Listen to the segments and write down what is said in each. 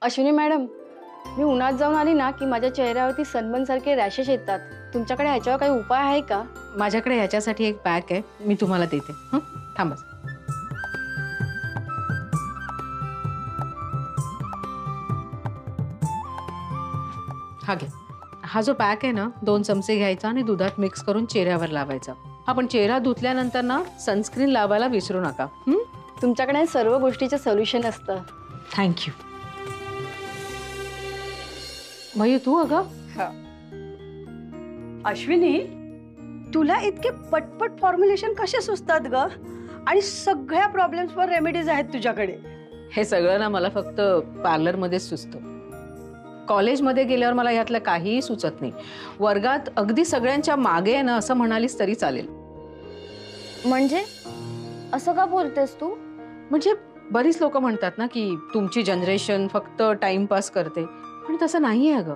Ashwini madam, मी उन्हात जाऊन आली ना की माझ्या चेहऱ्यावरती सनबर्न सारखे रॅशेस येतात. तुमच्याकडे ह्याच्यावर काही उपाय आहे का? माझ्याकडे ह्याच्यासाठी एक पॅक आहे, मी तुम्हाला देते. थांबा. हा घे. हा जो पॅक आहे ना 2 चमचे घ्यायचा आणि दुधात मिक्स करून चेहऱ्यावर लावायचा. आपण चेहरा धुतल्यानंतर ना सनस्क्रीन लावायला विसरू नका. तुमच्याकडे सर्व गोष्टीचं सोल्युशन असतं. थँक्यू. मयू तू अगं? अश्विनी, तुला इतके पटपट फॉर्म्युलेशन कसे सुचतात ग? आणि सगळ्या प्रॉब्लेम्सवर रेमेडीज आहेत तुझ्याकडे. हे सगळं ना मला फक्त पार्लरमध्येच सुचतं. कॉलेजमध्ये गेल्यावर मला यातलं काहीही सुचत नाही. वर्गात अगदी सगळ्यांच्या मागे आहे ना असं म्हणालीस तरी चालेल. म्हणजे असं का बोलतेस तू? म्हणजे बरीच लोक म्हणतात ना की तुमची जनरेशन फक्त टाइमपास करते, पण तसं नाहीये अगं.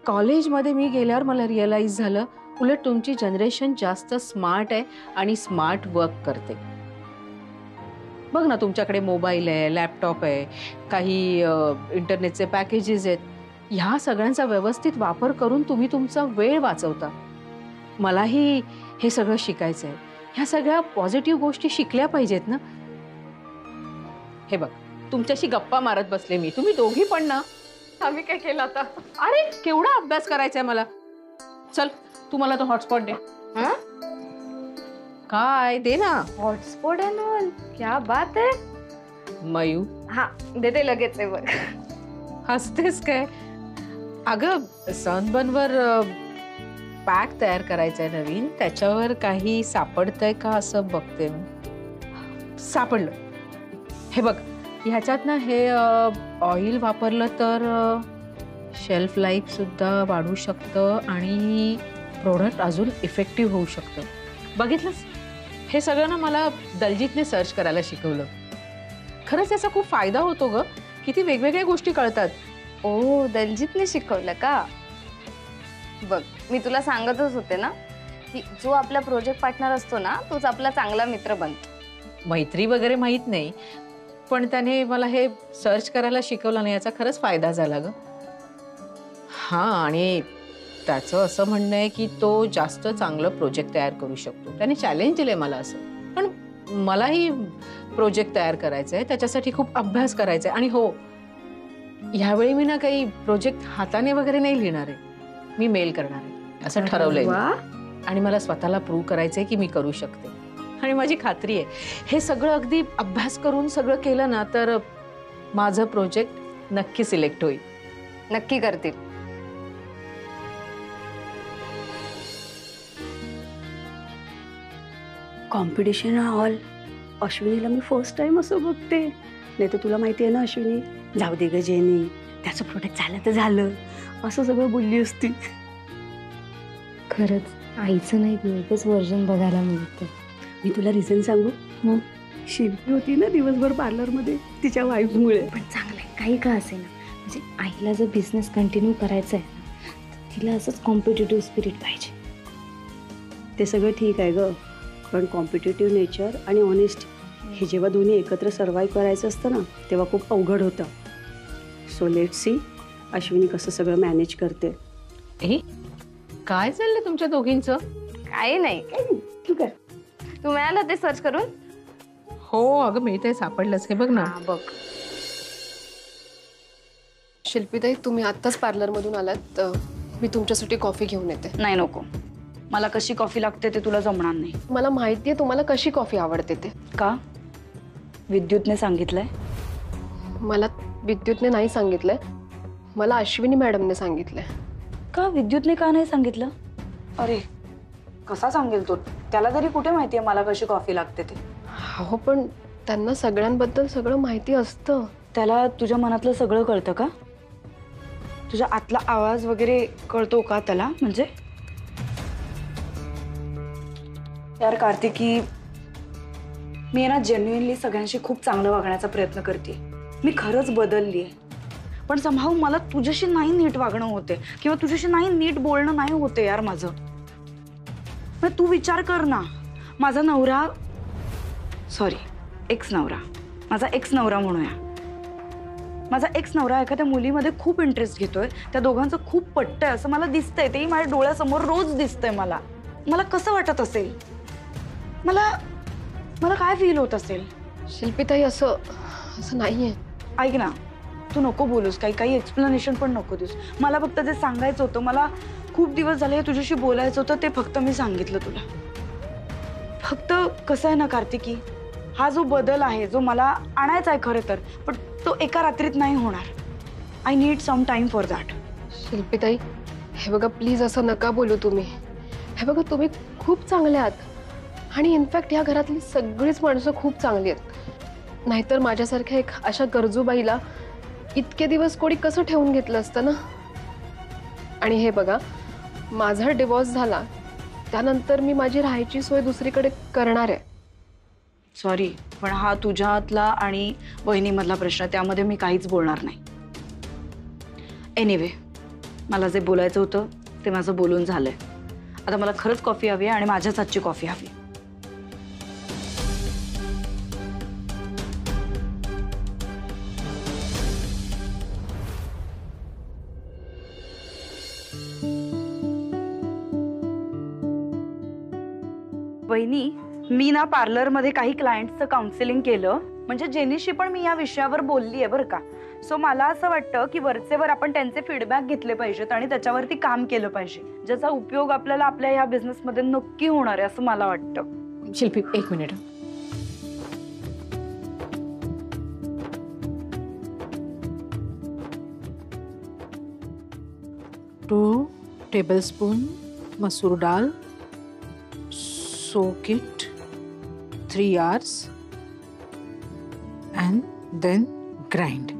कॉलेजमध्ये मी गेल्यावर मला रिअलाइज झालं उलट तुमची जनरेशन जास्त स्मार्ट आहे आणि स्मार्ट वर्क करते. बघ ना तुमच्याकडे मोबाईल आहे, लॅपटॉप आहे, काही इंटरनेटचे पॅकेजेस आहेत. ह्या सगळ्यांचा व्यवस्थित वापर करून तुम्ही तुमचा वेळ वाचवता. मलाही हे सगळं शिकायचं आहे. ह्या सगळ्या पॉझिटिव्ह गोष्टी शिकल्या पाहिजेत ना. हे बघ तुमच्याशी गप्पा मारत बसले मी, तुम्ही दोघी पण ना. आम्ही काय केलं आता? अरे केवढा अभ्यास करायचा आहे मला. चल तू मला तो हॉटस्पॉट दे. काय दे ना. हॉटस्पॉट आहे ना? क्या बात आहे मयू. हा देते लगेच आहे बघ. हसतेस काय? अगं सनबर्नवर पॅक तयार करायचा आहे नवीन, त्याच्यावर काही सापडतंय का असं बघते. सापडलं. हे बघ ह्याच्यात ना हे ऑइल वापरलं तर शेल्फ लाईफ सुद्धा वाढू शकतं आणि प्रोडक्ट अजून इफेक्टिव्ह होऊ शकतं. बघितलंस? हे सगळं ना मला दलजीतने सर्च करायला शिकवलं. खरंच याचा खूप फायदा होतो ग. किती वेगवेगळ्या गोष्टी कळतात. ओ, दलजीतने शिकवलं का? बघ मी तुला सांगतच होते ना की जो आपला प्रोजेक्ट पार्टनर असतो ना तोच आपला चांगला मित्र बनतो. मैत्री वगैरे माहित नाही, पण त्याने मला हे सर्च करायला शिकवलं नाही, याचा खरंच फायदा झाला ग. हा, आणि त्याचं असं म्हणणं आहे की तो जास्त चांगलं प्रोजेक्ट तयार करू शकतो. त्याने चॅलेंज दिलंय मला असं. पण मलाही प्रोजेक्ट तयार करायचा आहे, त्याच्यासाठी खूप अभ्यास करायचा आहे. आणि हो, ह्यावेळी मी ना काही प्रोजेक्ट हाताने वगैरे नाही लिहिणार आहे, मी मेल करणार आहे असं ठरवलंय. आणि मला स्वतःला प्रूव्ह करायचंय की मी करू शकते. आणि माझी खात्री आहे हे सगळं अगदी अभ्यास करून सगळं केलं ना तर माझं प्रोजेक्ट नक्की सिलेक्ट होईल. नक्की करतील. Competition hall. अश्विनीला मी फर्स्ट टाइम असं बघते. नाही तर तुला माहिती आहे ना अश्विनी, जाऊ दे ग जेनी, त्याचं प्रोडक्ट झालं तर झालं असं सगळं बोलली असती. खरंच आईचं नाही एकच व्हर्जन बघायला मिळतं. मी तुला रिझन सांगू? मग शिल्पी होती ना दिवसभर पार्लरमध्ये तिच्या वाईफमुळे. पण चांगलं आहे काही का असे ना. म्हणजे आईला जर बिझनेस कंटिन्यू करायचा आहे ना तिला असंच कॉम्पिटिटिव्ह स्पिरिट पाहिजे. ते सगळं ठीक आहे ग, पण कॉम्पिटिटिव्ह नेचर आणि ऑनेस्टी हे जेव्हा दोन्ही एकत्र सर्वाईव्ह करायचं असतं ना तेव्हा खूप अवघड होतं. सो लेट्स सी अश्विनी कसं सगळं मॅनेज करते. काय चाललंय तुमच्या दोघींचं? काही नाही. ठीक आहे, तू मिळालं ते सर्च करून? हो अगं मिळतंय, सापडलंच. हे बघ ना. बघ शिल्पीताई, तुम्ही आत्ताच पार्लरमधून आलात, मी तुमच्यासाठी कॉफी घेऊन येते. नाही नको, मला कशी कॉफी लागते ते तुला जमणार नाही. मला माहिती आहे तुम्हाला कशी कॉफी आवडते ते. का? विद्युतने सांगितलंय? मला विद्युतने नाही सांगितलंय, मला अश्विनी मॅडमने सांगितलंय. का? विद्युतने का नाही सांगितलं? अरे कसा सांगेल तो? त्याला तरी कुठे माहितीये मला कशी कॉफी लागते ते. हो, पण त्यांना सगळ्यांबद्दल सगळं माहिती असतं. त्याला तुझ्या मनातलं सगळं कळतं का? तुझा आतला आवाज वगैरे कळतो का त्याला? म्हणजे यार कार्तिकी, मी ना जेन्युइनली सगळ्यांशी खूप चांगलं वागण्याचा प्रयत्न करते. मी खरंच बदलली आहे, पण समहाऊ मला तुझ्याशी नाही नीट वागणं होते किंवा तुझ्याशी नाही नीट बोलणं नाही होते यार माझं. तू विचार कर ना, माझा नवरा, सॉरी एक्स नवरा, माझा एक्स नवरा म्हणूया, माझा एक्स नवरा एखाद्या मुलीमध्ये खूप इंटरेस्ट घेतोय, त्या दोघांचं खूप पटतंय असं मला दिसतंय, तेही माझ्या डोळ्यासमोर रोज दिसतंय मला. मला कसं वाटत असेल? मला मला काय फील होत असेल? शिल्पीताई असं नाहीये. ऐक ना, तू नको बोलूस, काही एक्सप्लेनेशन पण नको देऊस. मला फक्त जे सांगायचं होतं, मला खूप दिवस झाले तुझ्याशी बोलायचं होतं, ते फक्त मी सांगितलं तुला. फक्त कसं आहे ना कार्तिकी, हा जो बदल आहे जो मला आणायचा आहे खरं तर, पण तो एका रात्रीत नाही होणार. I need some time for that. शिल्पीताई हे बघा, प्लीज असं नका बोलू तुम्ही. हे बघा, तुम्ही खूप चांगले आहात आणि इनफॅक्ट या घरातली सगळीच माणसं खूप चांगली आहेत. नाहीतर माझ्यासारख्या एक अशा गरजू बाईला इतके दिवस कोणी कसं ठेवून घेतलं असतं ना. आणि हे बघा, माझा डिवोर्स झाला त्यानंतर मी माझी राहायची सोय दुसरीकडे करणार आहे. सॉरी, पण हा तुझ्यातला आणि वहिनीमधला प्रश्न, त्यामध्ये मी काहीच बोलणार नाही. एनिवे, मला जे बोलायचं होतं ते माझं बोलून झालंय. आता मला खरंच कॉफी हवी आहे आणि माझ्याच हातची कॉफी हवी. वहिनी, मी ना पार्लरमध्ये काही क्लायंट्सचं काउन्सिलिंग केलं, म्हणजे जेनीशी पण मी या विषयावर बोलली आहे बरं का. सो मला असं वाटतं की वरचेवर आपण त्यांचे फीडबॅक घेतले पाहिजेत आणि त्याच्यावरती काम केलं पाहिजे, ज्याचा उपयोग आपल्याला आपल्या या बिझनेसमध्ये नक्की होणार आहे असं मला वाटतं. शिल्पी, एक minute. 2 tablespoon masoor dal, soak it 3 hours and then grind.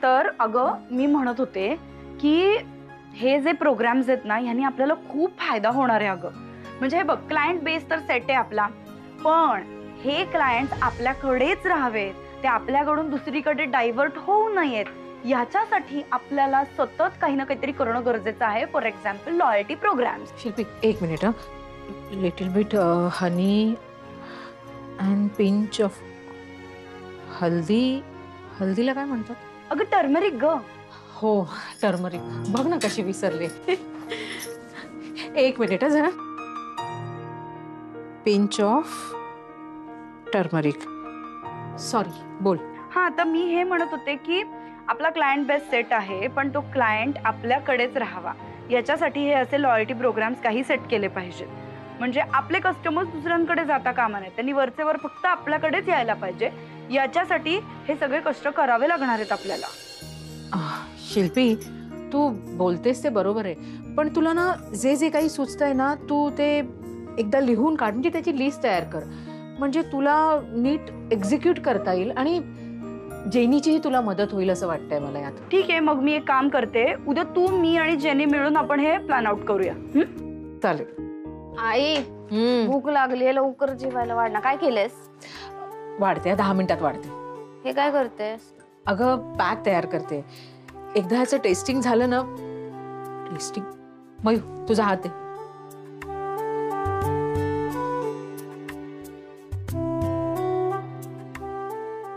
तर अगं, मी म्हणत होते की हे जे प्रोग्राम्स आहेत ना, ह्यानी आपल्याला खूप फायदा होणार आहे अगं. म्हणजे हे बघ, क्लायंट बेस तर सेट आहे आपला, पण हे क्लायंट आपल्याकडेच राहावेत, ते आपल्याकडून दुसरीकडे डायव्हर्ट होऊ नयेत, याच्यासाठी आपल्याला सतत काही ना काहीतरी करणं गरजेचं आहे. For example loyalty programs. Shilpi, एक minute. Little bit honey and pinch of haldi. हल्दीला काय म्हणतात? अगं, टर्मरिक ग. हो, टर्मरिक. बघ ना कशी विसरले. एक मिनिट जरा. Pinch of turmeric. सॉरी, बोल. हा, तर मी हे म्हणत होते की आपला क्लायंट बेस सेट आहे, पण तो क्लायंट आपल्याकडेच राहावा, याच्यासाठी हे असे लॉयल्टी प्रोग्राम्स काही सेट केले पाहिजेत. म्हणजे आपले कस्टमर्स दुसऱ्यांकडे जाता कामा नये, त्यांनी वरचेवर फक्त आपल्याकडेच यायला पाहिजे. याच्यासाठी हे सगळे कष्ट करावे लागणार आहेत आपल्याला. शिल्पी, तू बोलतेस ते बरोबर आहे, पण तुला ना जे काही सुचतंय ना, तू ते एकदा लिहून काढ, म्हणजे त्याची लिस्ट तयार कर, म्हणजे तुला नीट एक्झिक्यूट करता येईल आणि जेनीचीही तुला मदत होईल असं वाटतंय मला यात. ठीक आहे, मग मी एक काम करते, उद्या तू, मी आणि जेनी मिळून आपण हे प्लॅन आउट करूया. चालेल. आई, भूक लागली, लवकर जेवायला वाढ ना. काय केलंस? वाढते, 10 मिनिटात वाढते. हे काय करतेस? अगं, पॅक तयार करते. एकदा ह्याचं टेस्टिंग झालं ना. टेस्टिंग? मयू, तुझा हात आहे.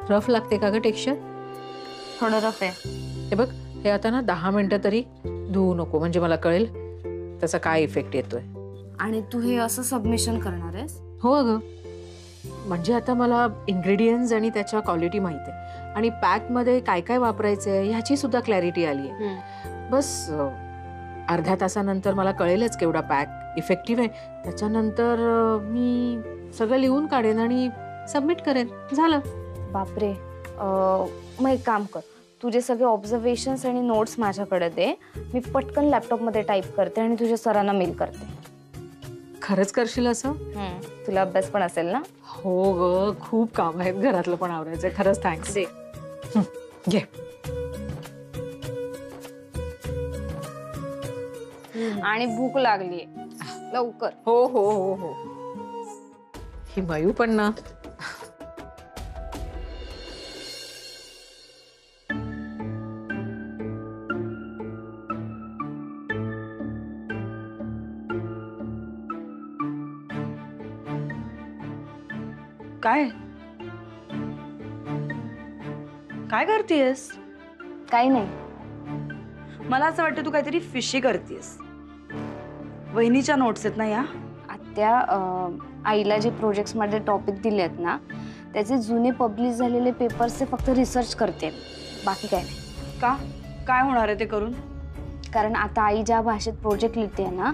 रफ लागते का ग टेक्स्चर? थोडं रफ आहे. हे बघ, हे आता ना 10 मिनिटं तरी धुवू नको, म्हणजे मला कळेल त्याचा काय इफेक्ट येतोय. आणि तू हे असं सबमिशन करणार आहेस? हो अगं, म्हणजे आता मला इन्ग्रेडियंट्स आणि त्याच्या क्वालिटी माहिती आहे आणि पॅकमध्ये काय काय वापरायचंय ह्याची सुद्धा क्लॅरिटी आली आहे. बस अर्ध्या तासानंतर मला कळेलच केवढा पॅक इफेक्टिव्ह आहे. त्याच्यानंतर मी सगळं लिहून काढेन आणि सबमिट करेन. झालं. बापरे. मग एक काम कर, तुझे सगळे ऑब्झर्वेशन्स आणि नोट्स माझ्याकडे दे, मी पटकन लॅपटॉपमध्ये टाईप करते आणि तुझ्या सरांना मेल करते. खरंच करशील असं? तुला अभ्यास पण असेल ना? हो ग, खूप काम आहेत, घरातलं पण आवरायचंय. खरंच थँक्स. घे. आणि भूक लागली, लवकर. हो हो हो हो. ही मयू पण ना. काय काय करतेयस? काही नाही. मला असं वाटतं तू काहीतरी फिशी करतेयस. वहिनीच्या नोट्स आहेत ना या? आत्या आईला जे प्रोजेक्ट्समध्ये टॉपिक दिले आहेत ना त्याचे जुने पब्लिश झालेले पेपर्सचे फक्त रिसर्च करते, बाकी काय नाही. का काय होणार आहे ते करून? कारण आता आई ज्या भाषेत प्रोजेक्ट लिहिते ना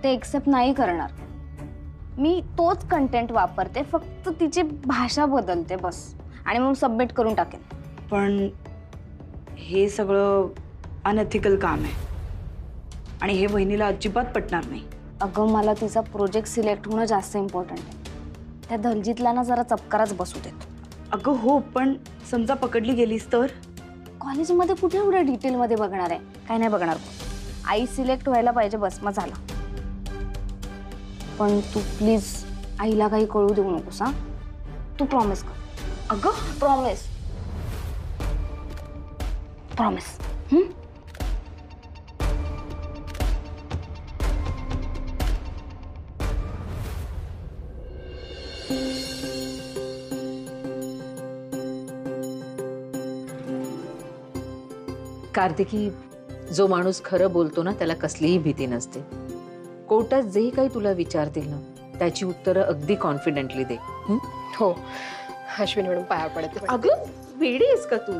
ते एक्सेप्ट नाही करणार. मी तोच कंटेंट वापरते, फक्त तिची भाषा बदलते बस, आणि मग सबमिट करून टाकेन. पण हे सगळं अनएथिकल काम आहे आणि हे वहिनीला अजिबात पटणार नाही. अगं मला तिचा प्रोजेक्ट सिलेक्ट होणं जास्त इम्पॉर्टंट आहे. त्या दलजीतला ना जरा चपकाराच बसू देत. अगं हो, पण समजा पकडली गेलीस तर? कॉलेजमध्ये कुठे एवढं डिटेलमध्ये बघणार आहे? काय नाही बघणार. आई सिलेक्ट व्हायला पाहिजे बस, मग झालं. पण तू प्लीज आईला काही कळू देऊ नकोस हा. तू प्रॉमिस कर. अगं प्रॉमिस प्रॉमिस. कार्तिकी, जो माणूस खरं बोलतो ना त्याला कसलीही भीती नसते. कोर्टात जेही काही तुला विचारतील ना त्याची उत्तरं अगदी कॉन्फिडेंटली दे. हो अश्विनी मॅडम, पाया पडते. अगं वेडी आहेस का तू?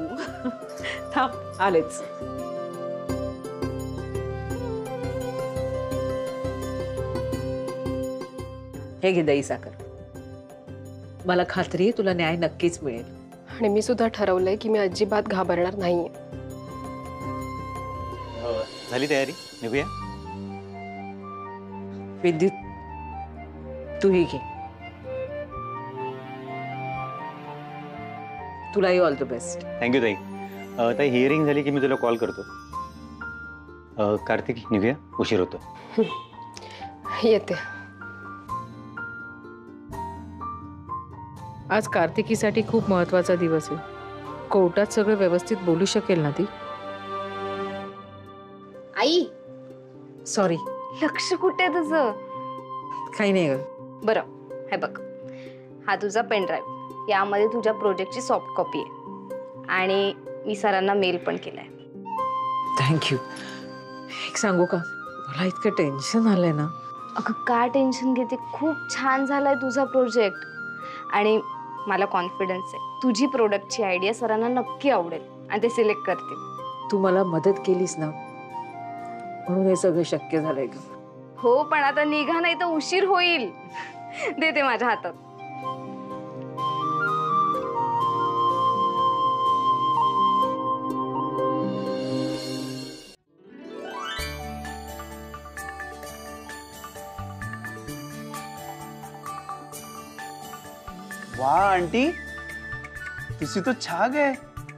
थांब आलेच. हे घे दही साखर. मला खात्री आहे तुला न्याय नक्कीच मिळेल. आणि मी सुद्धा ठरवलंय की मी अजिबात घाबरणार नाहीये. झाली तयारी, निघूया? विद्युत तूही घे. तुलाही ऑल द बेस्ट. थँक्यू ताई. ताई हिअरिंग झाली की मी तुला कॉल करतो. कार्तिक निघूया, उशीर होतो. येते. आज कार्तिकीसाठी खूप महत्वाचा दिवस आहे. कोर्टात सगळं व्यवस्थित बोलू शकेल ना ती? आई सॉरी. लक्ष कुठे तुझं? काही नाही ग. बरं हे बघ, हा तुझा पेन ड्राईव्ह. यामध्ये तुझ्या प्रोजेक्टची सॉफ्ट कॉपी आहे आणि मी सरांना मेल पण केलाय. थँक्यू. एक सांगू का, मला इतकं टेन्शन आलंय ना. अगं का टेन्शन घेते? खूप छान झालाय तुझा प्रोजेक्ट आणि मला कॉन्फिडन्स आहे तुझी प्रोडक्टची आयडिया सरांना नक्की आवडेल आणि ते सिलेक्ट करतील. तू मला मदत केलीस ना म्हणून हे सगळं शक्य झालंय ग. हो पण आता निघा नाही तर उशीर होईल. देते माझ्या हातात. वाह आंटी, तुसी तो छा गए.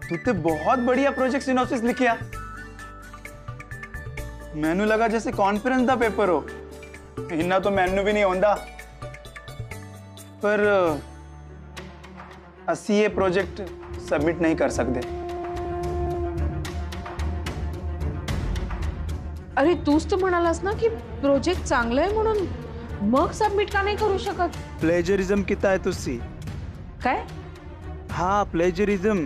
तू तो बहुत बढ़िया प्रोजेक्ट सिनॉप्सिस लिखिया. मैनू लगा जैसे कॉन्फ्रेंस दा पेपर हो. इन्ना तो मैनू भी नहीं होंदा. पर असी ये प्रोजेक्ट सबमिट नहीं कर सकते. अरे तूच तर म्हणालास ना की प्रोजेक्ट चांगलं आहे म्हणून मग सबमिट का नाही करू शकत? प्लेजरिज्म किता है तुसी? काय? हाँ प्लेजरिज्म.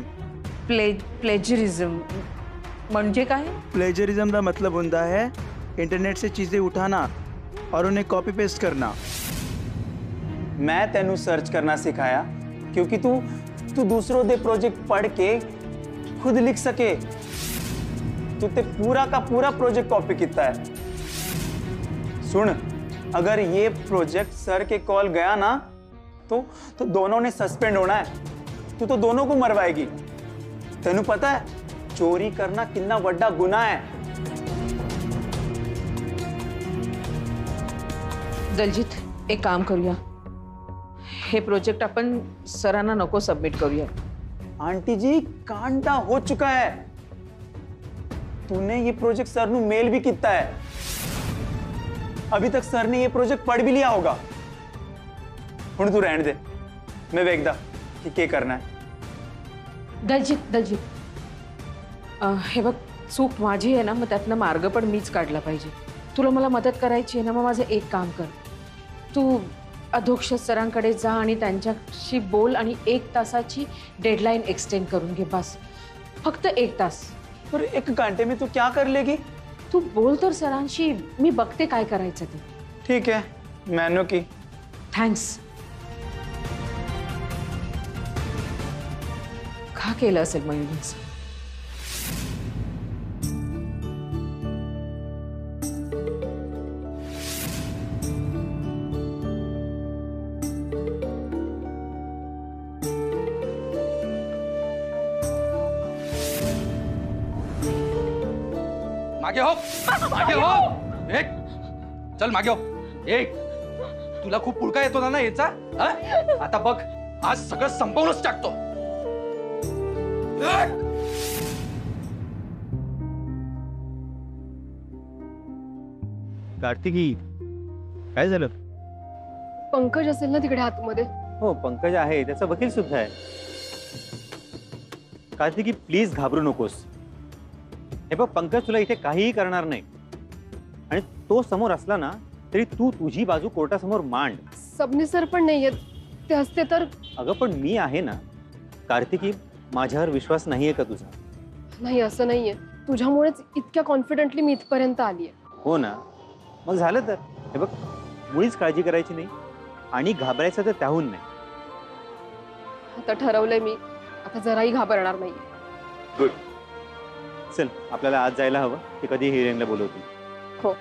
प्लेजरिज्म म्हणजे काय? प्लेजरिज्म का मतलब होता है इंटरनेट से चीजें उठाना और उन्हें कॉपी पेस्ट करना. मैं तेनू सर्च करना सिखाया क्योंकि तू दूसरों दे प्रोजेक्ट पढ़ के खुद लिख सके. तू ते पूरा का पूरा प्रोजेक्ट कॉपी किया है. सुन, अगर ये प्रोजेक्ट सर के कॉल गया ना तो दोनों ने सस्पेंड होना है. तू तो दोनों को मरवाएगी. तेनू पता है चोरी करना कितना बड़ा गुनाह है. दलजीत, एक काम करूया. हे प्रोजेक्ट आपण सरांना नको सबमिट करूया. आंटी जी कांटा हो चुका है. तूने ये प्रोजेक्ट सर नू मेल भी किया है. अभी तक सर ने ये प्रोजेक्ट पढ़ भी लिया होगा. हुण तू रहने दे, मैं वेखदा कि क्या करना है. दलजीत हे बघ, चूक माझी आहे ना, मग त्यातनं मार्ग पण मीच काढला पाहिजे. तुला मला मदत करायची आहे ना, मग माझं एक काम कर. तू अधोक्षज सरांकडे जा आणि त्यांच्याशी बोल आणि 1 तासाची डेडलाईन एक्सटेंड करून घे बस. फक्त 1 तास. पर 1 घंटे में तू क्या कर लेगी? तू बोल तर सरांशी, मी बघते काय करायचं ते. ठीक है, मैंने की. थँक्स. का केलं असेल मयुरींचं? मागे हो, मागे हो. एक चल मागे हो. एक तुला खूप पुळका येतो ना याचा. आता बघ, आज सगळं संपवूनच टाकतो. कार्तिकी, काय झालं? पंकज असेल ना तिकडे आतमध्ये? हो, पंकज आहे, त्याचा वकील सुद्धा आहे. कार्तिकी प्लीज घाबरू नकोस. हे बघ, पंकज तुला इथे काहीही करणार नाही. आणि तो समोर असला ना तरी तू तुझी बाजू कोर्टासमोर मांड. सबनीस सर पण नाहीयेत, ते असते तर. अगं पण मी आहे ना. कार्तिकी, माझ्यावर विश्वास नाहीये का तुझा? नाही, असं नाहीये. तुझ्यामुळेच इतक्या कॉन्फिडेंटली मी इथपर्यंत आलीये. हो ना, मग झालं तर. हे बघ, मुळीच काळजी करायची नाही आणि घाबरायचं तर त्याहून नाही. आता ठरवलंय मी, आता जराही घाबरणार नाही. गुड. चल, आपल्याला आज जायला हवं. ते कधी हिअरिंगला बोलवतील. हो.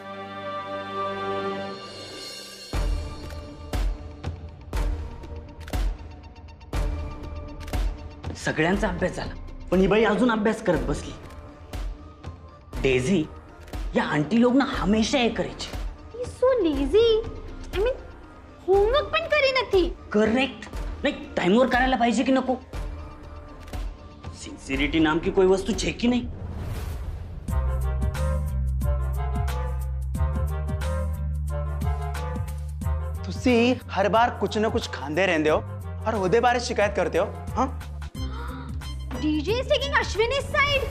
सगळ्यांचा अभ्यास झाला, पण ही बाई अजून अभ्यास करत बसली. डेझी, या आंटी लोग ना हमेशा हे करायची. So lazy. I mean homework पण करी नथी. करेक्ट. नाही, टाइमवर करायला पाहिजे की नको? सिंसिरिटी नाम की कोई वस्तू छे की नहीं? तुसी हर बार कुछ न कुछ खांदे रहंदे हो और ओदे बारे शिकायत करते हो. हाँ, DJ is taking Ashwini's side.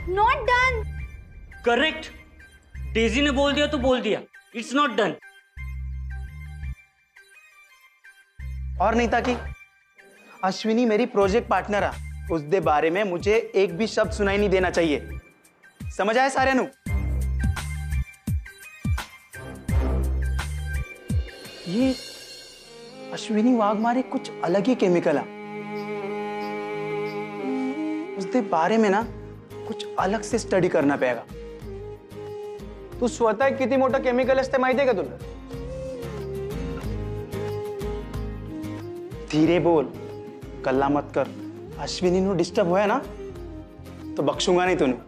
Not done. Correct. Daisy ने बोल दिया तो बोल दिया. It's not done. और नहीं था कि अश्विनी मेरी प्रोजेक्ट पार्टनर है. उसके बारे में मुझे एक भी शब्द सुनाई नहीं देना चाहिए. समझ आया सारे नु? ये अश्विनी वाघमारे कुछ अलग ही केमिकल है. उसके बारे में ना कुछ अलग से स्टडी करना पड़ेगा. तू स्वतः किती मोठं केमिकल असते माहिती आहे का तुला? धीरे बोल, कल्ला मत कर. अश्विनी नु डिस्टर्ब होया ना तो बख्शूंगा नहीं तूने.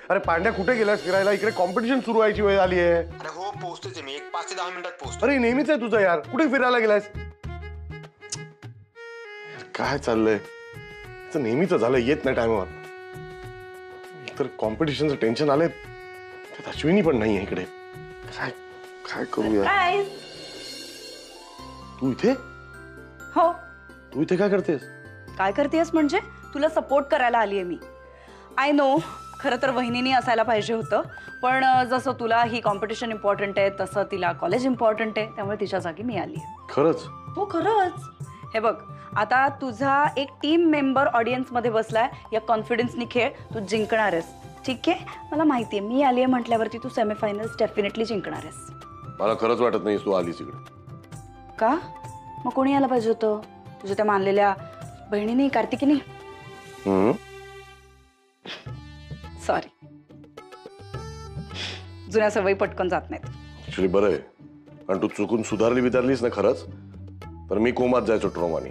अरे पांड्या, कुठे गेलास फिरायला? इकडे कॉम्पिटिशन सुरू व्हायची वेळ आली आहे. अरे हो, पोहोचतोच मी. 5 ते 10 मिनिटात पोहोचतो. अरे नेहमीच आहे तुझं यार. कुठे फिरायला गेलास? काय चाललंय? नेहमीच झालं, येत नाही टायमावर. तर कॉम्पिटिशनचं टेन्शन आलंय. त्यात अश्विनी पण नाही आहे इकडे. काय काय करूया? तू इथे? हो. तू इथे काय करतेस? काय करतेस म्हणजे? तुला सपोर्ट करायला आली आहे मी. आय नो, खरं तर वहिनीने असायला पाहिजे होतं, पण जसं तुला ही कॉम्पिटिशन इम्पॉर्टंट आहे तसं तिला कॉलेज इम्पॉर्टंट आहे, त्यामुळे तिच्या जागी मी आली आहे. खरंच? हो, खरंच. हे बघ, आता तुझा एक टीम मेंबर ऑडियन्स मध्ये बसलाय. या कॉन्फिडन्सनी खेळ, तू जिंकणार आहेस. ठीक आहे, मला माहिती आहे. मी आली आहे म्हटल्यावरती तू सेमीफायनल्स डेफिनेटली जिंकणार आहेस. मला खरंच वाटत नाही तू आलीस इकडे. का? मग कोणी यायला पाहिजे होतं? तुझ्या त्या मानलेल्या बहिणीने, कार्तिकीने? सॉरी, जुन्या सवयी पटकन जात नाहीत. ऍक्च्युली बरं आहे, आणि तू चुकून सुधारली विधारलीस ना खरंच तर मी कोमात जायचो ट्रॉमानी.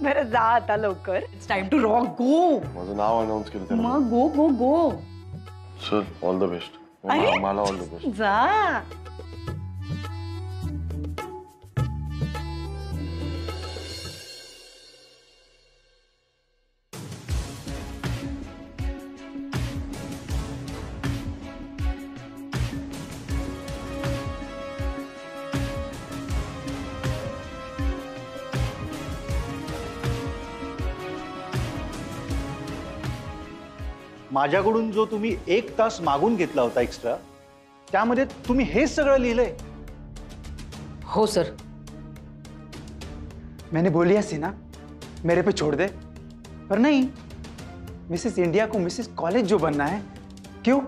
बरं, जा आता लवकर. It's time to rock. Go. माझं नाव अनाउन्स केलं मग go go go. Sir, all the best. मला ऑल द बेस्ट. जा. माझ्याकडून जो तुम्ही 1 तास मागून घेतला होता एक्स्ट्रा, त्यामध्ये तुम्ही हेच सगळं लिहिलंय? हो सर. मैंने बोली है सीना, मेरे पे छोड़ दे, पर नहीं, मिसेस इंडिया को मिसेस कॉलेज जो बनना है, क्यों?